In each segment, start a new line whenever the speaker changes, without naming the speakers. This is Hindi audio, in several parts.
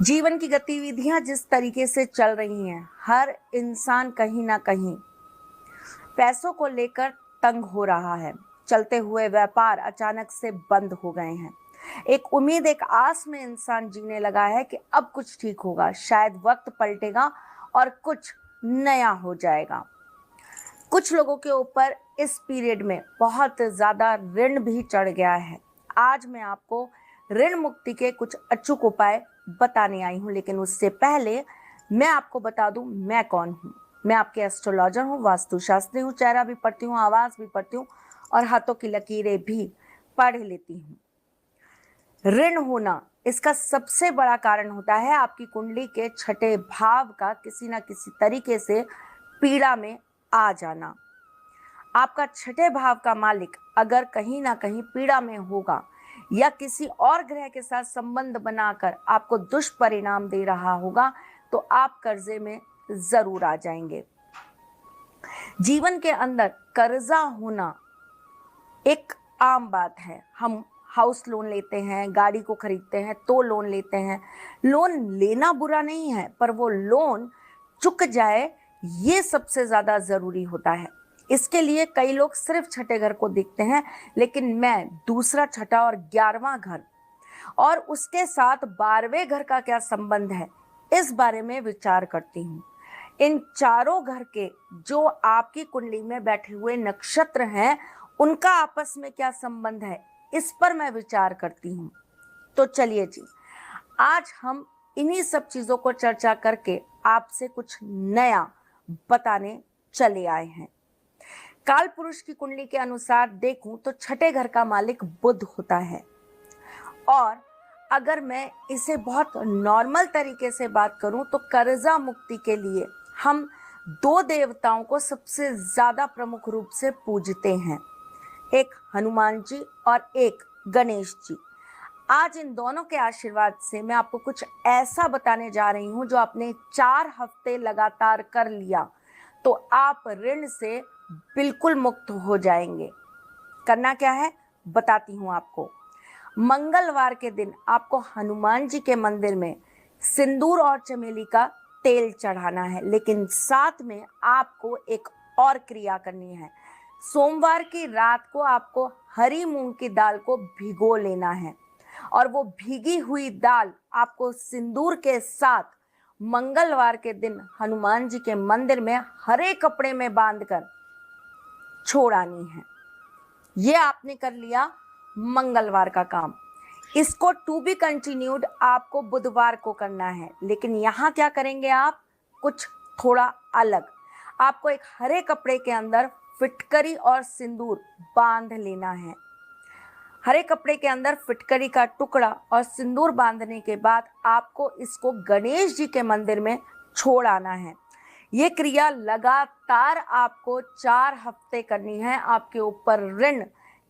जीवन की गतिविधियां जिस तरीके से चल रही हैं, हर इंसान कहीं ना कहीं पैसों को लेकर तंग हो रहा है। चलते हुए व्यापार अचानक से बंद हो गए हैं। एक उम्मीद, एक आस में इंसान जीने लगा है कि अब कुछ ठीक होगा, शायद वक्त पलटेगा और कुछ नया हो जाएगा। कुछ लोगों के ऊपर इस पीरियड में बहुत ज्यादा ऋण भी चढ़ गया है। आज मैं आपको ऋण मुक्ति के कुछ अचूक उपाय बताने आई हूँ, लेकिन उससे पहले मैं आपको बता दूं मैं कौन हूँ। मैं आपके एस्ट्रोलॉजर हूँ, वास्तुशास्त्री हूँ, चेहरा भी पढ़ती हूँ, आवाज भी पढ़ती हूँ और हाथों की लकीरें भी पढ़ लेती हूँ। ऋण होना इसका सबसे बड़ा कारण होता है आपकी कुंडली के छठे भाव का किसी ना किसी तरीके से पीड़ा में आ जाना। आपका छठे भाव का मालिक अगर कहीं ना कहीं पीड़ा में होगा या किसी और ग्रह के साथ संबंध बनाकर आपको दुष्परिणाम दे रहा होगा तो आप कर्जे में जरूर आ जाएंगे। जीवन के अंदर कर्जा होना एक आम बात है। हम हाउस लोन लेते हैं, गाड़ी को खरीदते हैं तो लोन लेते हैं। लोन लेना बुरा नहीं है, पर वो लोन चुक जाए ये सबसे ज्यादा जरूरी होता है। इसके लिए कई लोग सिर्फ छठे घर को देखते हैं, लेकिन मैं दूसरा, छठा और 11वां घर और उसके साथ 12वें घर का क्या संबंध है इस बारे में विचार करती हूँ। इन चारों घर के जो आपकी कुंडली में बैठे हुए नक्षत्र हैं उनका आपस में क्या संबंध है इस पर मैं विचार करती हूँ। तो चलिए जी, आज हम इन्हीं सब चीजों को चर्चा करके आपसे कुछ नया बताने चले आए हैं। काल पुरुष की कुंडली के अनुसार देखूं तो छठे घर का मालिक बुध होता है। और अगर मैं इसे बहुत नॉर्मल तरीके से बात करूं तो कर्जा मुक्ति के लिए हम दो देवताओं को सबसे ज्यादा प्रमुख रूप से पूजते हैं, एक हनुमान जी और एक गणेश जी। आज इन दोनों के आशीर्वाद से मैं आपको कुछ ऐसा बताने जा रही हूं जो आपने 4 हफ्ते लगातार कर लिया तो आप ऋण से बिल्कुल मुक्त हो जाएंगे। करना क्या है बताती हूं आपको। मंगलवार के दिन आपको हनुमान जी के मंदिर में सिंदूर और चमेली का तेल चढ़ाना है, लेकिन साथ में आपको एक और क्रिया करनी है। सोमवार की रात को आपको हरी मूंग की दाल को भिगो लेना है और वो भीगी हुई दाल आपको सिंदूर के साथ मंगलवार के दिन हनुमान जी के मंदिर में हरे कपड़े में बांधकर छोड़ आनी है। ये आपने कर लिया मंगलवार का काम। इसको टू बी कंटिन्यूड आपको बुधवार को करना है, लेकिन यहाँ क्या करेंगे आप, कुछ थोड़ा अलग। आपको एक हरे कपड़े के अंदर फिटकरी और सिंदूर बांध लेना है। हरे कपड़े के अंदर फिटकरी का टुकड़ा और सिंदूर बांधने के बाद आपको इसको गणेश जी के मंदिर में छोड़ आना है। ये क्रिया लगातार आपको 4 हफ्ते करनी है। आपके ऊपर ऋण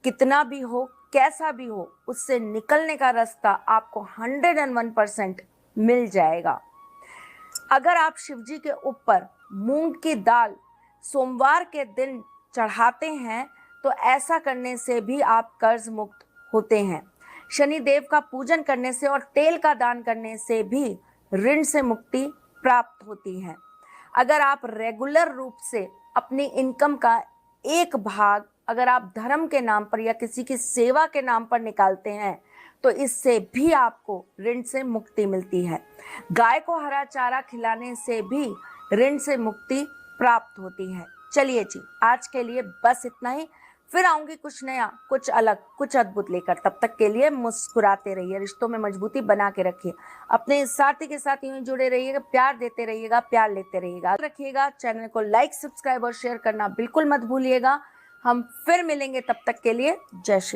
कितना भी हो, कैसा भी हो, उससे निकलने का रास्ता आपको 101% मिल जाएगा। अगर आप शिवजी के ऊपर मूंग की दाल सोमवार के दिन चढ़ाते हैं तो ऐसा करने से भी आप कर्ज मुक्त होते हैं। शनि देव का पूजन करने से और तेल का दान करने से भी ऋण से मुक्ति प्राप्त होती है। अगर आप रेगुलर रूप से अपनी इनकम का एक भाग अगर आप धर्म के नाम पर या किसी की सेवा के नाम पर निकालते हैं तो इससे भी आपको ऋण से मुक्ति मिलती है। गाय को हरा चारा खिलाने से भी ऋण से मुक्ति प्राप्त होती है। चलिए जी, आज के लिए बस इतना ही। फिर आऊंगी कुछ नया, कुछ अलग, कुछ अद्भुत लेकर। तब तक के लिए मुस्कुराते रहिए, रिश्तों में मजबूती बना के रखिए, अपने साथी के साथ यूं ही जुड़े रहिएगा, प्यार देते रहिएगा, प्यार लेते रहिएगा। रखिएगा चैनल को लाइक, सब्सक्राइब और शेयर करना बिल्कुल मत भूलिएगा। हम फिर मिलेंगे, तब तक के लिए जय श्री